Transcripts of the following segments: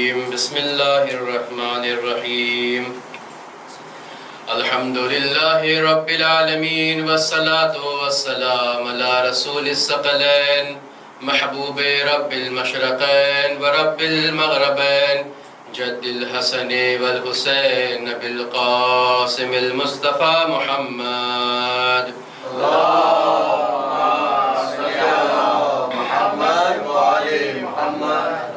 بسم اللہ الرحمن الرحیم الحمد للہ رب العالمین والصلاة والسلام علی رسول الثقلین محبوب رب المشرقین ورب المغربین جد الحسن والحسین بالقاسم المصطفى محمد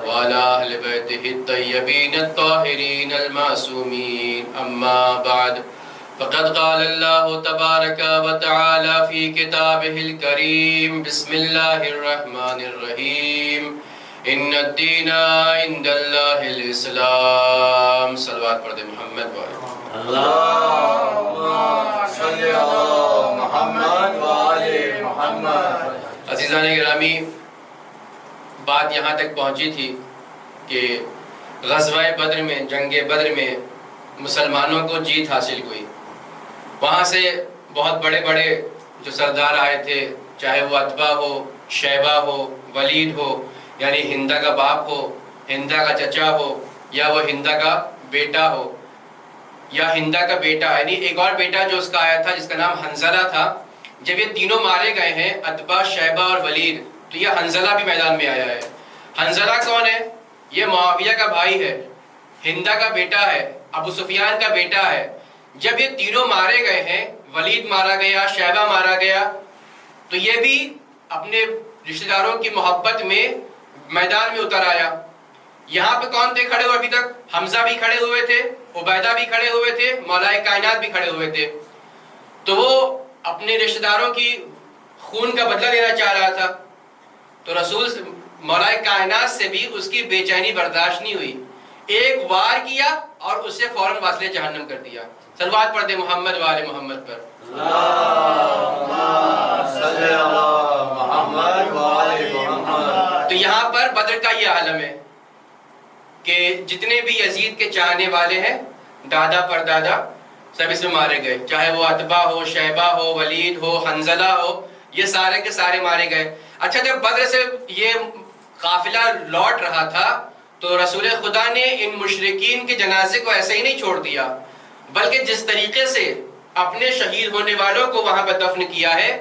وعلى أهل بيته الطيبين الطاهرين المعصومين أما بعد فقد قال الله تبارك وتعالى في كتابه الكريم بسم الله الرحمن الرحيم إن الدين عند الله الإسلام صلوات پڑھ دے محمد وآلہ اللهم صل على محمد وآل محمد۔ عزیزان گرامی، بات یہاں تک پہنچی تھی کہ غزوہ بدر میں، جنگ بدر میں مسلمانوں کو جیت حاصل ہوئی۔ وہاں سے بہت بڑے بڑے جو سردار آئے تھے، چاہے وہ عتبہ ہو، شیبہ ہو، ولید ہو، یعنی ہندہ کا باپ ہو، ہندہ کا چچا ہو، یا وہ ہندہ کا بیٹا ہو، یا ہندہ کا بیٹا یعنی ایک اور بیٹا جو اس کا آیا تھا جس کا نام حنظلہ تھا۔ جب یہ تینوں مارے گئے ہیں، عتبہ، شیبہ اور ولید، تو یہ حنظلہ بھی میدان میں آیا ہے۔ حنظلہ کون ہے؟ یہ معاویہ کا بھائی ہے، ہندہ کا بیٹا ہے، ابو سفیان کا بیٹا ہے۔ جب یہ تینوں مارے گئے ہیں، ولید مارا گیا، شیبہ مارا گیا، تو یہ بھی اپنے رشتہ داروں کی محبت میں میدان میں اتر آیا۔ یہاں پہ کون تھے کھڑے ہوئے ابھی تک؟ حمزہ بھی کھڑے ہوئے تھے، عبیدہ بھی کھڑے ہوئے تھے، مولا کائنات بھی کھڑے ہوئے تھے۔ تو وہ اپنے رشتہ داروں کی خون کا بدلہ لینا چاہ رہا تھا، تو رسول مولا کائنات سے بھی اس کی بے چینی برداشت نہیں ہوئی، ایک وار کیا اور اس سے فوراً واصل جہنم کر دیا۔ صلوات پڑھ دے محمد وآل محمد پر۔ اللهم صل على محمد وآل محمد۔ تو یہاں پر بدر کا یہ عالم ہے کہ جتنے بھی یزید کے چاہنے والے ہیں، دادا پر دادا سب اس میں مارے گئے، چاہے وہ عتبہ ہو، شیبہ ہو، ولید ہو، حنظلہ ہو، یہ سارے کے سارے مارے گئے۔ اچھا، جب بدر سے یہ قافلہ لوٹ رہا تھا تو رسول خدا نے ان مشرکین کے جنازے کو ایسے ہی نہیں چھوڑ دیا، بلکہ جس طریقے سے اپنے شہید ہونے والوں کو وہاں پہ دفن کیا ہے،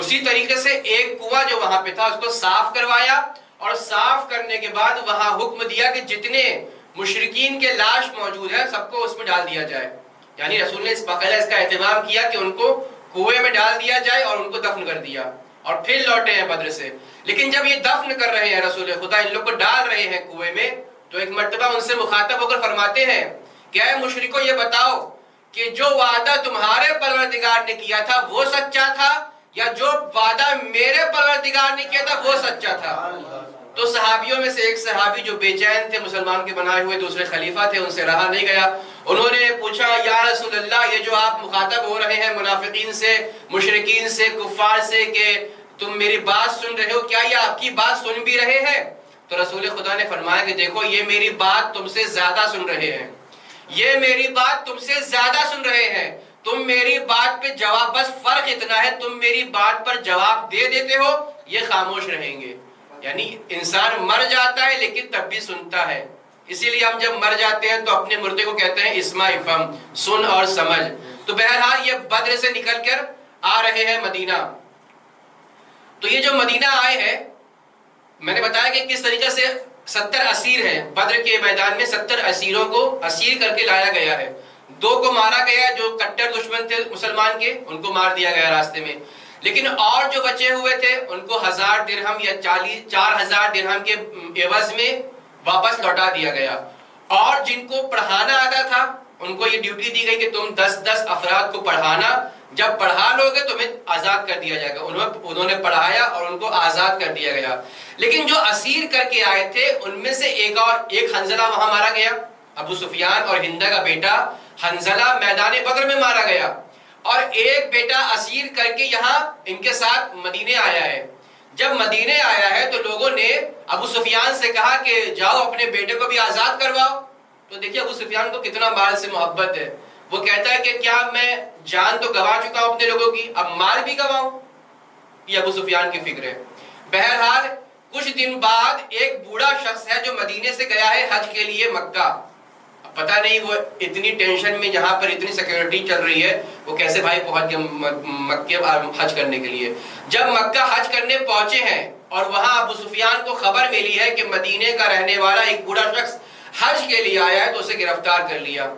اسی طریقے سے ایک کنواں جو وہاں پہ تھا اس کو صاف کروایا، اور صاف کرنے کے بعد وہاں حکم دیا کہ جتنے مشرکین کے لاش موجود ہیں سب کو اس میں ڈال دیا جائے۔ یعنی رسول نے باقاعدہ اس کا اہتمام کیا کہ ان کو کنویں میں ڈال دیا جائے اور ان کو دفن کر دیا، اور پھر لوٹے ہیں بدر سے۔ لیکن جب یہ دفن کر رہے ہیں رسول خدا، ان لوگ کو ڈال رہے ہیں کنویں میں، تو ایک مرتبہ ان سے مخاطب ہو کر فرماتے ہیں کہ اے مشرکو، یہ بتاؤ کہ جو وعدہ تمہارے پروردگار نے کیا تھا وہ سچا تھا، یا جو وعدہ میرے پروردگار نے کیا تھا وہ سچا تھا؟ تو صحابیوں میں سے ایک صحابی جو بے چین تھے، مسلمان کے بنائے ہوئے دوسرے خلیفہ تھے، ان سے رہا نہیں گیا، انہوں نے پوچھا یا رسول اللہ، یہ جو آپ مخاطب ہو رہے ہیں منافقین سے، مشرکین سے، کفار سے، کہ تم میری بات سن رہے ہو، کیا یہ آپ کی بات سن بھی رہے ہیں؟ تو رسول خدا نے فرمایا کہ دیکھو، یہ میری بات تم سے زیادہ سن رہے ہیں، یہ میری بات تم سے زیادہ سن رہے ہیں، تم میری بات پہ جواب، بس فرق اتنا ہے تم میری بات پر جواب دے دیتے ہو، یہ خاموش رہیں گے۔ یعنی انسان مر جاتا ہے لیکن تب بھی سنتا ہے، اسی لیے ہم جب مر جاتے ہیں تو اپنے مردے کو کہتے ہیں اسمع افہم، سن اور سمجھ۔ تو بہرحال یہ بدر سے نکل کر آ رہے ہیں مدینہ۔ تو یہ جو مدینہ آئے ہیں، میں نے بتایا کہ کس طریقے سے 70 اسیر ہیں، بدر کے میدان میں 70 اسیروں کو اسیر کر کے لایا گیا ہے۔ 2 کو مارا گیا جو کٹر دشمن تھے مسلمان کے، ان کو مار دیا گیا راستے میں، لیکن اور جو بچے ہوئے تھے ان کو 1000 درہم یا 4000 درہم کے عوض میں واپس لوٹا دیا گیا۔ اور جن کو پڑھانا آتا تھا ان کو یہ ڈیوٹی دی گئی کہ تم 10 افراد کو پڑھانا، جب پڑھا لوگے تو تمہیں آزاد کر دیا جائے گا۔ انہوں نے پڑھایا اور ان کو آزاد کر دیا گیا۔ لیکن جو اسیر کر کے آئے تھے ان میں سے ایک حنظلہ وہاں مارا گیا، ابو سفیان اور ہندہ کا بیٹا حنظلہ میدان بدر میں مارا گیا، اور ایک بیٹا اسیر کر کے یہاں ان کے ساتھ مدینے آیا ہے۔ جب مدینے آیا ہے تو لوگوں نے ابو سفیان سے کہا کہ جاؤ اپنے بیٹے کو بھی آزاد کرواؤ۔ تو دیکھیے ابو سفیان کو کتنا مال سے محبت ہے، وہ کہتا ہے کہ کیا میں جان تو گوا چکا ہوں اپنے لوگوں کی، اب مال بھی گواؤں؟ یہ ابو سفیان کی فکر ہے۔ بہرحال کچھ دن بعد ایک بوڑھا شخص ہے جو مدینے سے گیا ہے حج کے لیے مکہ. پتہ نہیں وہ اتنی ٹینشن میں جہاں پر اتنی سیکیورٹی چل رہی ہے وہ کیسے بھائی پہنچ گئے مکہ حج کرنے کے لیے. جب مکہ حج کرنے پہنچے ہیں اور وہاں ابو سفیان کو خبر ملی ہے کہ مدینے کا رہنے والا ایک بوڑھا شخص حج کے لیے آیا ہے تو اسے گرفتار کر لیا.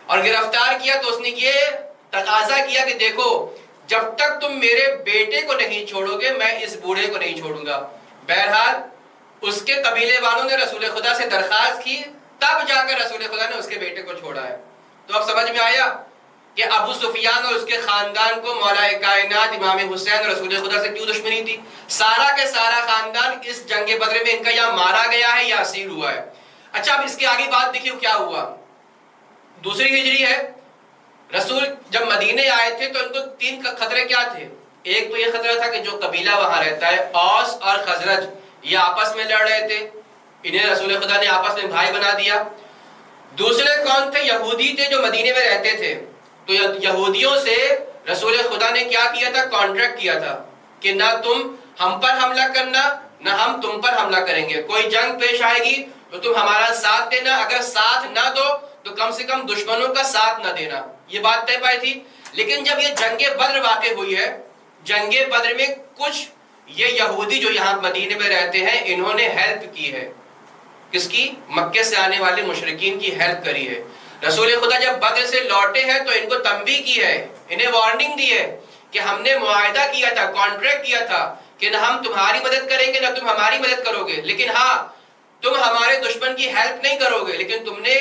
اور گرفتار کیا تو اس نے یہ تقاضا کیا کہ دیکھو جب تک تم میرے بیٹے کو نہیں چھوڑو گے میں اس بوڑھے کو نہیں چھوڑوں گا. بہرحال اس کے قبیلے والوں نے رسول خدا سے درخواست کی, تب جا کر رسول خدا نے اس کے بیٹے کو چھوڑا ہے. تو اب سمجھ میں آیا کہ ابو سفیان اور اس کے خاندان کو مولا کائنات امام حسین رسول خدا سے کیوں دشمنی تھی. سارا کے سارا خاندان اس جنگ بدر میں ان کا یا مارا گیا ہے یا اسیر ہوا ہے. اچھا اب اس کے آگے بات دیکھیے کیا ہوا. دوسری ہجری ہے, رسول جب مدینے آئے تھے تو ان کو 3 خطرے کیا تھے. ایک تو یہ خطرہ تھا کہ جو قبیلہ وہاں رہتا ہے اوس اور خزرج یہ آپس میں لڑ رہے تھے, انہیں رسول خدا نے آپس میں بھائی بنا دیا. دوسرے کون تھے؟ یہودی تھے جو مدینے میں رہتے تھے. تو یہودیوں سے رسول خدا نے کیا کیا تھا؟ کانٹریکٹ کیا تھا کہ نہ تم ہم پر حملہ کرنا نہ ہم تم پر حملہ کریں گے. کوئی جنگ پیش آئے گی تو تم ہمارا ساتھ دینا, اگر ساتھ نہ دو تو کم سے کم دشمنوں کا ساتھ نہ دینا. یہ بات طے پائی تھی. لیکن جب یہ جنگ بدر واقع ہوئی ہے, جنگ بدر میں کچھ یہ یہودی جو یہاں مدینے میں رہتے ہیں انہوں نے ہیلپ کی ہے. کس کی؟ مکے سے آنے والے مشرکین کی ہیلپ کری ہے. رسول خدا جب بدر سے لوٹے ہیں تو ان کو تنبیہ کی ہے, انہیں وارننگ دی ہے کہ ہم نے معاہدہ کیا تھا, کانٹریکٹ کیا تھا کہ نہ ہم تمہاری مدد کریں گے نہ تم ہماری مدد کرو گے, لیکن ہاں تم ہمارے دشمن کی ہیلپ نہیں کرو گے, لیکن تم نے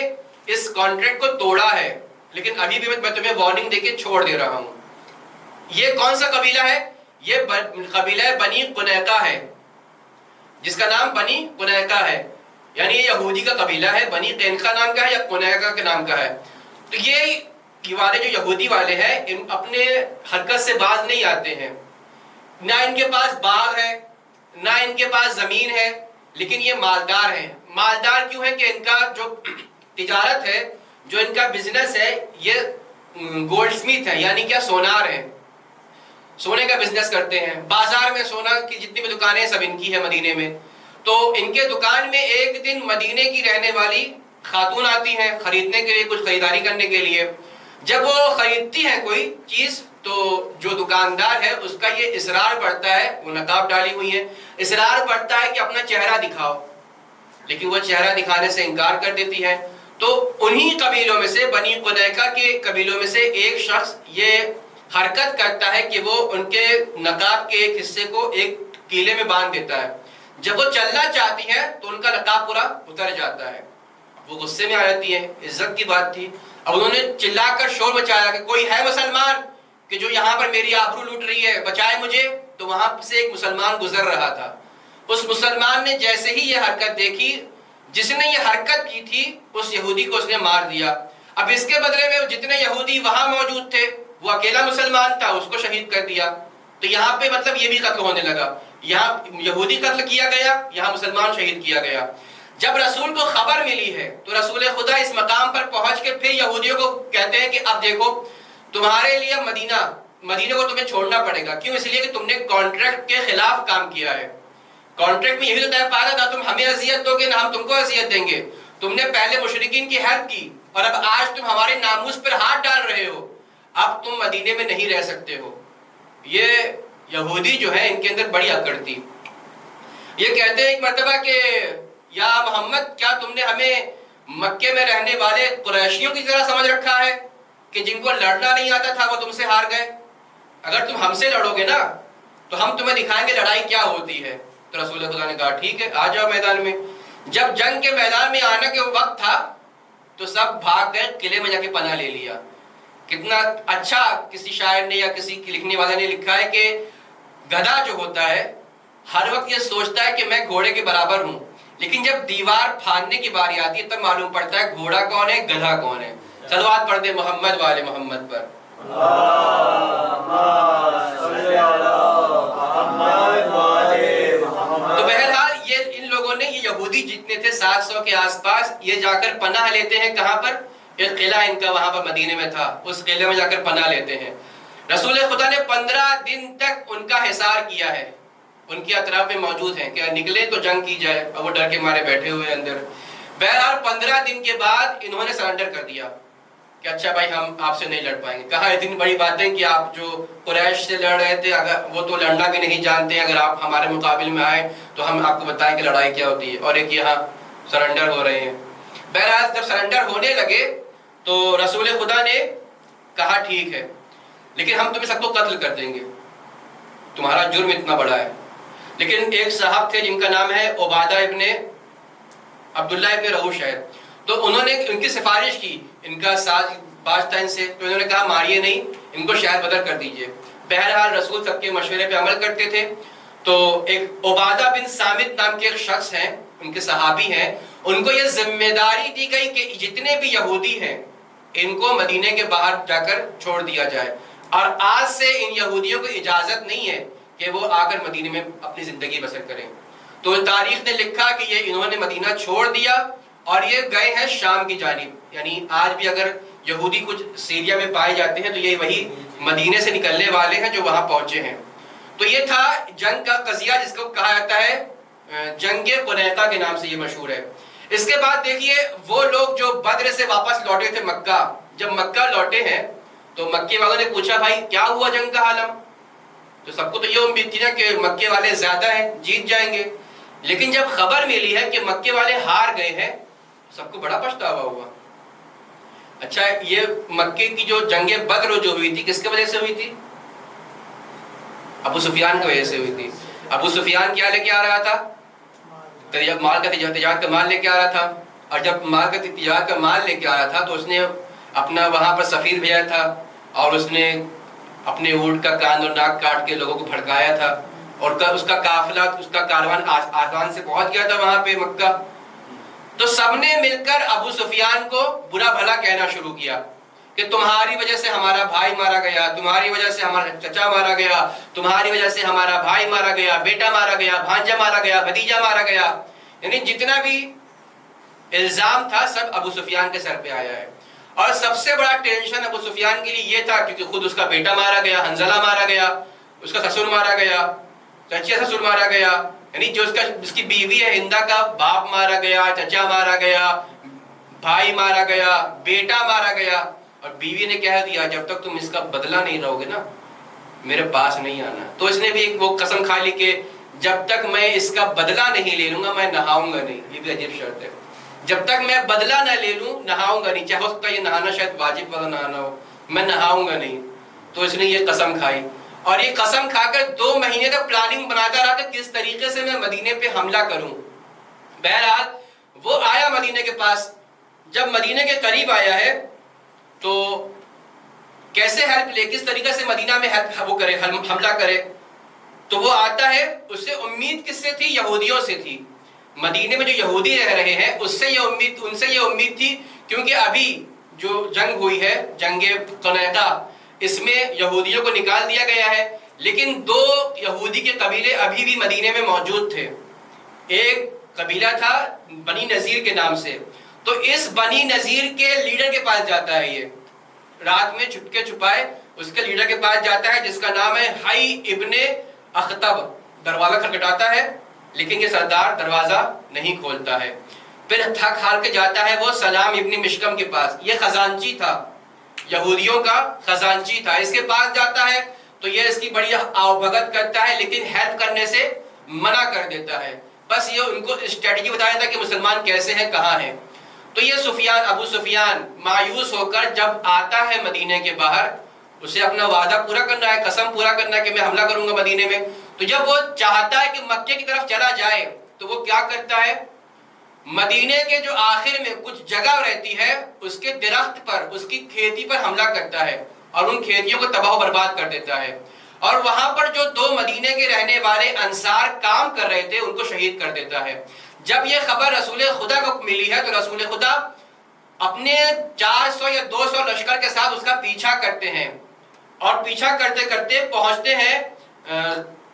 اس کانٹریکٹ کو توڑا ہے. لیکن ابھی بھی میں تمہیں وارننگ دے کے چھوڑ دے رہا ہوں. یہ کون سا قبیلہ ہے؟ یہ قبیلہ بنی قنیقہ ہے, جس کا نام بنی قنیقہ ہے. یعنی یہ یہودی کا قبیلہ ہے, بنی قینقہ نام کا ہے یا قنیقہ کے نام کا ہے. تو یہ والے جو یہودی والے ہیں ان اپنے حرکت سے باز نہیں آتے ہیں, نہ ان کے پاس باغ ہے نہ ان کے پاس زمین ہے, لیکن یہ مالدار ہیں. مالدار کیوں ہیں؟ کہ ان کا جو تجارت ہے, جو ان کا بزنس ہے, یہ گولڈ سمیتھ ہے, یعنی کیا سونار ہے, سونے کا بزنس کرتے ہیں. بازار میں سونا کی جتنی بھی دکانیں سب ان کی ہے مدینے میں. تو ان کے دکان میں ایک دن مدینے کی رہنے والی خاتون آتی ہیں خریدنے کے لیے, کچھ خریداری کرنے کے لیے. جب وہ خریدتی ہیں کوئی چیز تو جو دکاندار ہے اس کا یہ اصرار پڑتا ہے, وہ نقاب ڈالی ہوئی ہے, اصرار پڑتا ہے کہ اپنا چہرہ دکھاؤ, لیکن وہ چہرہ دکھانے سے انکار کر دیتی ہے. تو انہی قبیلوں میں سے, بنی قنیقہ کے قبیلوں میں سے ایک شخص یہ حرکت کرتا ہے کہ وہ ان کے نقاب کے ایک حصے کو ایک کیلے میں باندھ دیتا ہے. جب وہ چلنا چاہتی ہیں تو ان کا نقاب پورا اتر جاتا ہے. وہ غصے میں آ جاتی ہے, عزت کی بات تھی. اب انہوں نے چلا کر شور مچایا کہ کوئی ہے مسلمان کہ جو یہاں پر میری آبرو لوٹ رہی ہے, بچائے مجھے. تو وہاں سے ایک مسلمان گزر رہا تھا. اس مسلمان نے جیسے ہی یہ حرکت دیکھی, جس نے یہ حرکت کی تھی اس یہودی کو اس نے مار دیا. اب اس کے بدلے میں جتنے یہودی وہاں موجود تھے, وہ اکیلا مسلمان تھا, اس کو شہید کر دیا. تو یہاں پہ مطلب یہ بھی قتل ہونے لگا, یہاں یہودی قتل کیا گیا, یہاں مسلمان شہید کیا گیا. جب رسول کو خبر ملی ہے تو رسول خدا اس مقام پر پہنچ کے پھر یہودیوں کو کہتے ہیں کہ اب دیکھو تمہارے لیے مدینہ کو تمہیں چھوڑنا پڑے گا. کیوں؟ اس لیے کہ تم نے کانٹریکٹ کے خلاف کام کیا ہے. کانٹریکٹ میں یہی تو طے پایا تھا, تم ہمیں اذیت دو گے نہ ہم تم کو اذیت دیں گے. تم نے پہلے مشرکین کی ہیلپ کی اور اب آج تم ہمارے ناموس پر ہاتھ ڈال رہے ہو, اب تم مدینے میں نہیں رہ سکتے ہو. یہ یہودی جو ہے ان کے اندر بڑی اکڑ تھی. یہ کہتے ہیں ایک مرتبہ کہ یا محمد کیا تم نے ہمیں مکے میں رہنے والے قریشیوں کی طرح سمجھ رکھا ہے کہ جن کو لڑنا نہیں آتا تھا وہ تم سے ہار گئے؟ اگر تم ہم سے لڑو گے نا تو ہم تمہیں دکھائیں گے لڑائی کیا ہوتی ہے. تو رسول خدا نے کہا ٹھیک ہے آ جاؤ میدان میں. جب جنگ کے میدان میں آنے کے وقت تھا تو سب بھاگ گئے, قلعے میں جا کے پناہ لے لیا. کتنا اچھا کسی شاعر نے یا کسی لکھنے والے نے لکھا ہے کہ گدھا جو ہوتا ہے ہر وقت یہ سوچتا ہے کہ میں گھوڑے کے برابر ہوں, لیکن جب دیوار پھاندنے کی باری آتی ہے تب معلوم پڑتا ہے گھوڑا کون ہے گدھا کون ہے. صلوات پڑھ دے محمد والے محمد پر. تو بہرحال یہ ان لوگوں نے, یہ یہودی جتنے تھے 700 کے آس پاس, یہ جا کر پناہ لیتے ہیں کہاں پر؟ ایک قلعہ ان کا وہاں پر مدینے میں تھا, اس قلعے میں جا کر پناہ لیتے ہیں. رسول خدا نے 15 دن تک ان کا حصار کیا ہے. ان کے اطراف میں موجود ہیں کہ نکلے تو جنگ کی جائے، اور وہ ڈر کے مارے بیٹھے ہوئے اندر۔ بہرحال 15 دن کے بعد انہوں نے سرنڈر کر دیا کہ اچھا بھائی ہم آپ سے نہیں لڑ پائیں گے۔ کہا اتنی بڑی بات ہے کہ آپ جو قریش سے لڑ رہے تھے، اگر وہ تو لڑنا بھی نہیں جانتے، اگر آپ ہمارے مقابل میں آئے تو ہم آپ کو بتائیں کہ لڑائی کیا ہوتی ہے، اور ایک یہاں سرنڈر ہو رہے ہیں۔ بہرحال جب سرنڈر ہونے لگے تو رسول خدا نے کہا ٹھیک ہے، لیکن ہم تمہیں سب کو قتل کر دیں گے، تمہارا جرم اتنا بڑا ہے۔ لیکن ایک صاحب تھے جن کا نام ہے عبادہ ابن عبداللہ ابن رؤوش ہے، تو انہوں نے ان کی سفارش کی، ان کا ساتھ باز تھا ان سے، تو انہوں نے کہا ماریے نہیں، ان کو شہر بدر کر دیجئے۔ بہرحال رسول سب کے مشورے پہ عمل کرتے تھے، تو ایک عبادہ بن صامت نام کے ایک شخص ہیں، ان کے صحابی ہیں، ان کو یہ ذمہ داری دی گئی کہ جتنے بھی یہودی ہیں ان کو مدینے کے باہر جا کر چھوڑ دیا جائے، اور آج سے ان یہودیوں کو اجازت نہیں ہے کہ وہ آ کر مدینے میں اپنی زندگی بسر کریں۔ تو تاریخ نے لکھا کہ یہ انہوں نے مدینہ چھوڑ دیا اور یہ گئے ہیں شام کی جانب، یعنی آج بھی اگر یہودی کچھ سیریا میں پائے جاتے ہیں تو یہ وہی مدینے سے نکلنے والے ہیں جو وہاں پہنچے ہیں۔ تو یہ تھا جنگ کا قضیہ، جس کو کہا جاتا ہے جنگ قنیطہ کے نام سے یہ مشہور ہے۔ اس کے بعد دیکھیے وہ لوگ جو بدر سے واپس لوٹے تھے مکہ، جب مکہ لوٹے ہیں تو مکے والوں نے پوچھا بھائی کیا ہوا جنگ کا عالم؟ تو سب کو تو یہ امید تھی نا کہ مکے والے زیادہ ہیں، جیت جائیں گے، لیکن جب خبر ملی ہے کہ مکے والے ہار گئے ہیں سب کو بڑا پچھتاوا ہوا۔ اچھا یہ مکے کی جو جنگ بدر جو ہوئی تھی کس کی وجہ سے ہوئی تھی؟ ابو سفیان کی وجہ سے ہوئی تھی۔ ابو سفیان کیا لے کے آ رہا تھا؟ مال کا تجارت کا مال لے کے آ رہا تھا، اور جب مال کا تجارت کا مال لے کے آ رہا تھا تو اس نے اپنا وہاں پر سفیر بھیجا تھا، اور اس نے اپنے اونٹ کا کان اور ناک کاٹ کے لوگوں کو بھڑکایا تھا، اور اس کا قافلہ، اس کا کاروان آسان سے پہنچ گیا تھا وہاں پہ مکہ۔ تو سب نے مل کر ابو سفیان کو برا بھلا کہنا شروع کیا کہ تمہاری وجہ سے ہمارا بھائی مارا گیا، تمہاری وجہ سے ہمارا چچا مارا گیا، تمہاری وجہ سے ہمارا بھائی مارا گیا، بیٹا مارا گیا، بھانجا مارا گیا، بھتیجا مارا گیا، یعنی جتنا بھی الزام تھا سب ابو سفیان کے سر پہ آیا ہے۔ اور سب سے بڑا ٹینشن ابو سفیان کے لیے یہ تھا کیونکہ خود اس کا بیٹا مارا گیا، حنظلہ مارا گیا، اس کا سسر مارا گیا، چچا سسر مارا گیا، یعنی جو اس کی بیوی ہے ہندا کا باپ مارا گیا، چچا مارا گیا، بھائی مارا گیا، بیٹا مارا گیا، اور بیوی نے کہہ دیا جب تک تم اس کا بدلہ نہیں لو گے نا میرے پاس نہیں آنا۔ تو اس نے بھی ایک وہ قسم کھا لی کہ جب تک میں اس کا بدلہ نہیں لے لوں گا میں نہاؤں گا نہیں۔ یہ بھی عجیب شرط ہے، جب تک میں بدلہ نہ لے لوں نہاؤں گا نہیں، چاہے ہو سکتا ہے یہ نہانا شاید واجب والا نہانا ہو، میں نہاؤں گا نہیں۔ تو اس نے یہ قسم کھائی، اور یہ قسم کھا کر 2 مہینے تک پلاننگ بناتا رہا کہ کس طریقے سے میں مدینے پہ حملہ کروں۔ بہرحال وہ آیا مدینے کے پاس، جب مدینے کے قریب آیا ہے تو کیسے ہیلپ لے، کس طریقے سے مدینہ میں وہ کرے، حملہ کرے۔ تو وہ آتا ہے، اس سے امید کس سے تھی؟ یہودیوں سے تھی۔ مدینے میں جو یہودی رہ رہے ہیں ان سے یہ امید تھی، کیونکہ ابھی جو جنگ ہوئی ہے جنگ قنیطہ، اس میں یہودیوں کو نکال دیا گیا ہے، لیکن 2 یہودی کے قبیلے ابھی بھی مدینے میں موجود تھے۔ ایک قبیلہ تھا بنی نذیر کے نام سے، تو اس بنی نذیر کے لیڈر کے پاس جاتا ہے، یہ رات میں چھپکے چھپائے اس کے لیڈر کے پاس جاتا ہے جس کا نام ہے حی ابن اخطب۔ دروازہ کھٹکھٹاتا ہے لیکن یہ سردار دروازہ نہیں کھولتا ہے۔ پھر تھک ہار کے جاتا ہے وہ سلام ابن مشکم کے پاس، یہ خزانچی تھا، یہودیوں کا خزانچی تھا، اس کے پاس جاتا ہے تو یہ اس کی بڑی آؤ بھگت کرتا ہے لیکن ہیلپ کرنے سے منع کر دیتا ہے۔ بس یہ ان کو اسٹریٹجی بتایا تھا کہ مسلمان کیسے ہیں، کہاں ہیں۔ تو یہ ابو سفیان مایوس ہو کر جب آتا ہے مدینے کے باہر، اسے اپنا وعدہ پورا کرنا ہے، قسم پورا کرنا ہے کہ میں حملہ کروں گا مدینے میں۔ تو جب وہ چاہتا ہے کہ مکے کی طرف چلا جائے تو وہ کیا کرتا ہے، مدینے کے جو آخر میں کچھ جگہ رہتی ہے اس کے درخت پر، اس کی کھیتی پر حملہ کرتا ہے اور ان کھیتیوں کو تباہ و برباد کر دیتا ہے، اور وہاں پر جو 2 مدینے کے رہنے والے انصار کام کر رہے تھے ان کو شہید کر دیتا ہے۔ جب یہ خبر رسول خدا کو ملی ہے تو رسول خدا اپنے 400 یا 200 لشکر کے ساتھ اس کا پیچھا کرتے ہیں، اور پیچھا کرتے کرتے پہنچتے ہیں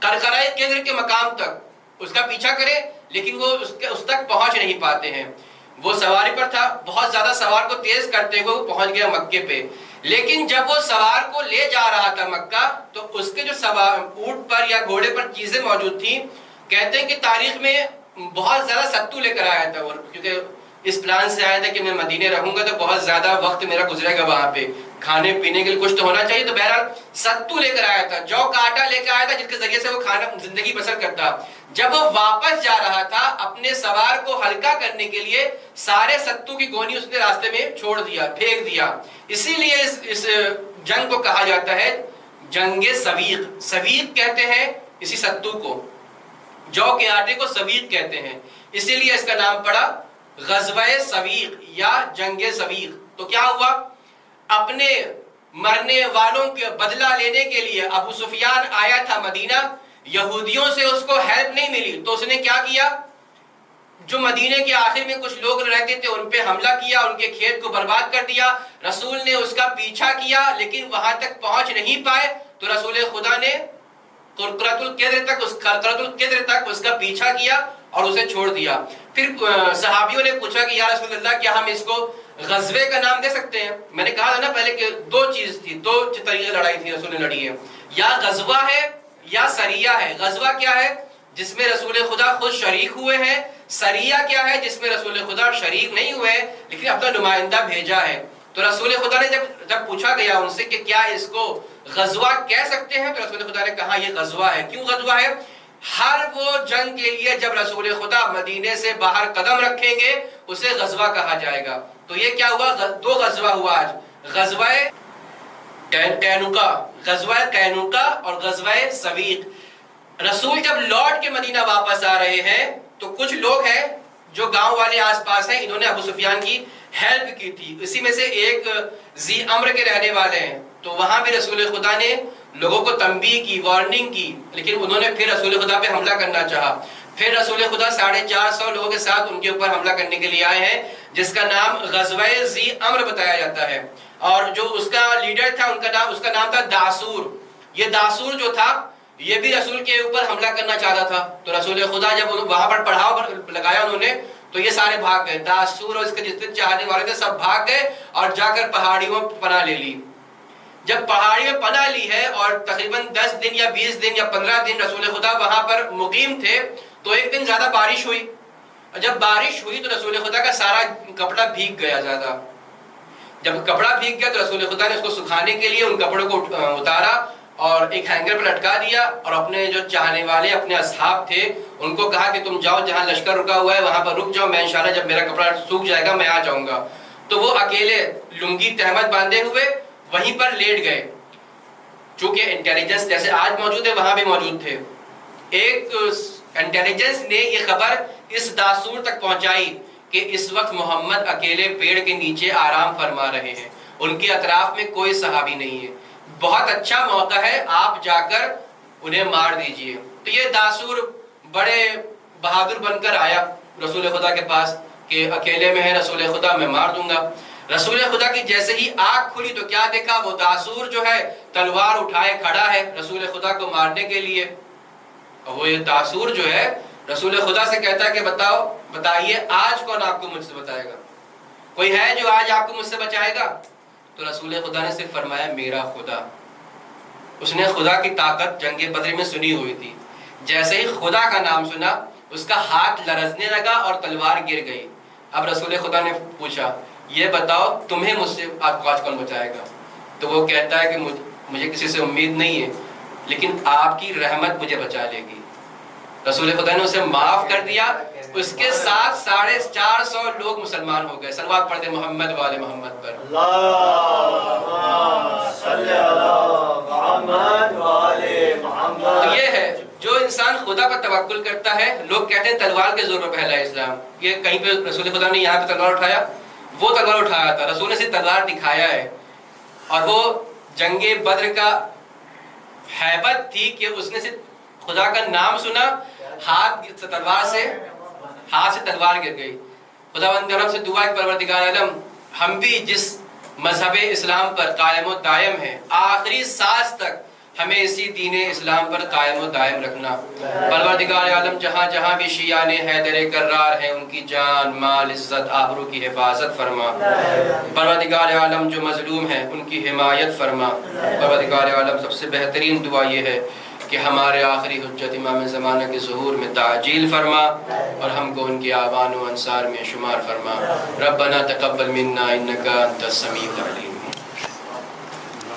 قرقرہ کدر کے مقام تک۔ اس کا پیچھا کرے لیکن وہ اس تک پہنچ نہیں پاتے ہیں۔ وہ سواری پر تھا، بہت زیادہ سوار کو تیز کرتے ہوئے وہ پہنچ گیا مکے پہ، لیکن جب وہ سوار کو لے جا رہا تھا مکہ تو اس کے جو سوار اونٹ پر یا گھوڑے پر چیزیں موجود تھیں، کہتے ہیں کہ تاریخ میں بہت زیادہ ستو لے کر آیا تھا وہ، کیونکہ اس پلان سے آیا تھا کہ میں مدینے رہوں گا تو بہت زیادہ وقت میرا گزرے گا وہاں پہ، کھانے پینے کے لیے کچھ تو ہونا چاہیے، تو بہرحال ستو لے کر آیا تھا، جو کا آٹا لے کر آیا تھا جس کے ذریعے سے وہ کھانا زندگی بسر کرتا۔ جب وہ واپس جا رہا تھا اپنے سوار کو ہلکا کرنے کے لیے سارے ستو کی گونی اس نے راستے میں چھوڑ دیا، پھینک دیا۔ اسی لیے اس جنگ کو کہا جاتا ہے جنگ سویق۔ سویق کہتے ہیں اسی ستو کو، جو کے آٹے کو سویق کہتے ہیں، اسی لیے اس کا نام پڑا غزوہ سویق یا جنگ سویق۔ تو کیا ہوا؟ اپنے مرنے والوں کے بدلہ لینے کے لیے ابو سفیان آیا تھا مدینہ، یہودیوں سے اس کو ہیلپ نہیں ملی تو اس نے کیا کیا؟ جو مدینے کے آخر میں کچھ لوگ رہتے تھے ان پہ حملہ کیا، ان کے کھیت کو برباد کر دیا۔ رسول نے اس کا پیچھا کیا لیکن وہاں تک پہنچ نہیں پائے تو رسول خدا نے قرقرۃ القدر تک اس کا پیچھا کیا اور اسے چھوڑ دیا۔ پھر صحابیوں نے پوچھا کہ یا رسول اللہ کیا ہم اس کو غزوے کا نام دے سکتے ہیں؟ میں نے کہا تھا نا پہلے کہ دو چیز تھی، دو طریقے لڑائی تھی رسول نے لڑی ہے، یا غزوہ ہے یا سریہ ہے۔ غزوہ کیا ہے؟ جس میں رسول خدا خود شریک ہوئے ہیں۔ سریہ کیا ہے؟ جس میں رسول خدا شریک نہیں ہوئے لیکن اپنا نمائندہ بھیجا ہے۔ تو رسول خدا نے جب پوچھا گیا ان سے کہ کیا اس کو غزوہ کہہ سکتے ہیں تو رسول خدا نے کہا یہ غزوہ ہے۔ کیوں غزوہ ہے؟ ہر وہ جنگ کے لیے جب رسول خدا مدینے سے باہر قدم رکھیں گے اسے غزوہ کہا جائے گا۔ تو یہ کیا ہوا؟ دو غزوہ ہوا آج، غزوہ قینوقہ اور غزوہ سویق۔ رسول جب لوٹ کے مدینہ واپس آ رہے ہیں تو کچھ لوگ ہیں جو گاؤں والے آس پاس ہیں، انہوں نے ابو سفیان کی ہیلپ کی تھی، اسی میں سے ایک ذی امر کے رہنے والے ہیں۔ تو وہاں بھی رسول خدا نے لوگوں کو تنبیہ کی، وارننگ کی، لیکن انہوں نے پھر رسول خدا پہ حملہ کرنا چاہا۔ پھر رسول خدا 450 لوگوں کے ساتھ ان کے اوپر حملہ کرنے کے لیے آئے ہیں، جس کا نام غزوہ ذی امر بتایا جاتا ہے۔ اور جو اس کا لیڈر تھا اس کا نام تھا داسور۔ یہ داسور جو تھا یہ بھی رسول کے اوپر حملہ کرنا چاہتا تھا، تو رسول خدا جب وہاں پر پڑھاؤ لگایا انہوں نے تو یہ سارے بھاگ گئے، داسور اور اس کے جتنے چاہنے والے تھے سب بھاگ گئے اور جا کر پہاڑیوں میں پناہ لے لی۔ جب پہاڑی میں پناہ لی ہے اور تقریباً 10 دن یا 20 دن یا 15 دن رسول خدا وہاں پر مقیم تھے تو ایک دن زیادہ بارش ہوئی، اور جب بارش ہوئی تو رسول خدا کا سارا کپڑا بھیگ گیا زیادہ۔ جب کپڑا بھیگ گیا تو رسول خدا نے اس کو سکھانے کے لیے ان کپڑوں کو اتارا اور ایک ہینگر پر لٹکا دیا، اور اپنے جو چاہنے والے اپنے اصحاب تھے ان کو کہا کہ تم جاؤ جہاں لشکر رکا ہوا ہے وہاں پر رک جاؤ، میں انشاءاللہ جب میرا کپڑا سوکھ جائے گا میں آ جاؤں گا۔ تو وہ اکیلے لنگی تہمت باندھے ہوئے وہیں پر لیٹ گئے، چونکہ انٹیلیجنس جیسے آج موجود ہے وہاں بھی موجود تھے۔ ایک انٹیلیجنس نے یہ خبر اس داسور تک پہنچائی کہ اس وقت محمد اکیلے پیڑ کے نیچے آرام فرما رہے ہیں، ان کے اطراف میں کوئی صحابی نہیں ہے، بہت اچھا موقع ہے، آپ جا کر انہیں مار دیجئے۔ تو یہ داسور بڑے بہادر بن کر آیا رسول خدا کے پاس کہ اکیلے میں ہے رسول خدا، میں مار دوں گا۔ رسول خدا کی جیسے ہی آنکھ کھلی تو کیا دیکھا؟ وہ داسور جو ہے تلوار اٹھائے کھڑا ہے رسول خدا کو مارنے کے لیے۔ وہ یہ داسور جو ہے رسول خدا سے کہتا ہے کہ بتائیے آج کون آپ کو مجھ سے بچائے گا؟ کوئی ہے جو آج آپ کو مجھ سے بچائے گا؟ تو رسول خدا نے صرف فرمایا میرا خدا۔ اس نے خدا کی طاقت جنگ بدر میں سنی ہوئی تھی، جیسے ہی خدا کا نام سنا اس کا ہاتھ لرزنے لگا اور تلوار گر گئی۔ اب رسول خدا نے پوچھا یہ بتاؤ تمہیں مجھ سے آج کون بچائے گا؟ تو وہ کہتا ہے کہ مجھے کسی سے امید نہیں ہے لیکن آپ کی رحمت مجھے بچا لے گی۔ رسول خدا نے اسے معاف کر دیا، اس کے ساتھ 450 لوگ مسلمان ہو گئے۔ صلوات پڑھتے محمد والے محمد پر۔ اللہم صلی علی محمد والے محمد۔ تو یہ ہے جو انسان خدا پر توکل کرتا ہے، لوگ کہتے ہیں تلوار کے زور پر پھیلا اسلام، یہ کہیں پہ رسول خدا نے یہاں پہ تلوار اٹھایا، وہ تلوار اٹھایا تھا، رسول نے صرف تلوار دکھایا ہے۔ اور وہ جنگ بدر کا ہیبت تھی کہ اس نے صرف خدا کا نام سنا، ہاتھ سے تلوار گر گئی۔ خداوند کرم سے دعا کہ پروردگار عالم ہم بھی جس مذہب اسلام پر قائم و دائم ہیں، آخری سانس تک ہمیں اسی دین اسلام پر قائم و دائم رکھنا۔ پروردگار عالم جہاں جہاں بھی شیعان حیدر کرار ہیں ان کی جان مال عزت آبرو کی حفاظت فرما۔ پروردگار عالم جو مظلوم ہیں ان کی حمایت فرما۔ پروردگار عالم سب سے بہترین دعا یہ ہے کہ ہمارے آخری حجت امام زمانہ کے ظہور میں تعجیل فرما اور ہم کو ان کی آبان و انصار میں شمار فرما۔ ربنا تقبل منا انکا انت السمیع العلیم۔